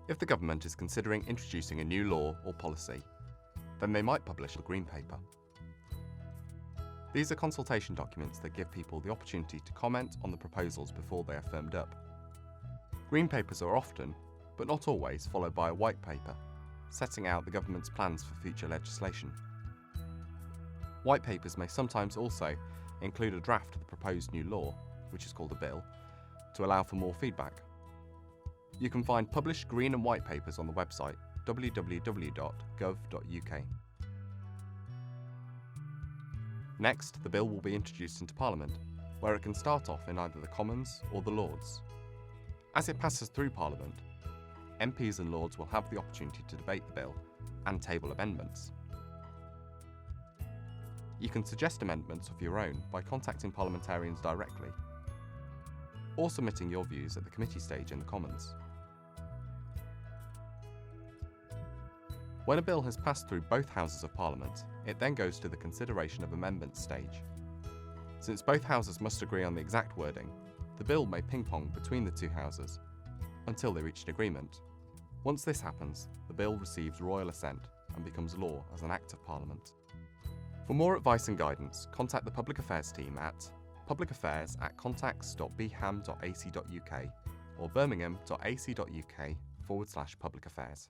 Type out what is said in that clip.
If the government is considering introducing a new law or policy, then they might publish a Green Paper. These are consultation documents that give people the opportunity to comment on the proposals before they are firmed up. Green Papers are often, but not always, followed by a White Paper, setting out the government's plans for future legislation. White Papers may sometimes also include a draft of the proposed new law, which is called a bill, to allow for more feedback. You can find published Green and White Papers on the website www.gov.uk. Next, the bill will be introduced into Parliament, where it can start off in either the Commons or the Lords. As it passes through Parliament, MPs and Lords will have the opportunity to debate the bill and table amendments. You can suggest amendments of your own by contacting parliamentarians directly, or submitting your views at the committee stage in the Commons. When a bill has passed through both Houses of Parliament, it then goes to the consideration of amendments stage. Since both Houses must agree on the exact wording, the bill may ping-pong between the two Houses until they reach an agreement. Once this happens, the bill receives royal assent and becomes law as an Act of Parliament. For more advice and guidance, contact the Public Affairs team at publicaffairs@contacts.bham.ac.uk or birmingham.ac.uk/publicaffairs.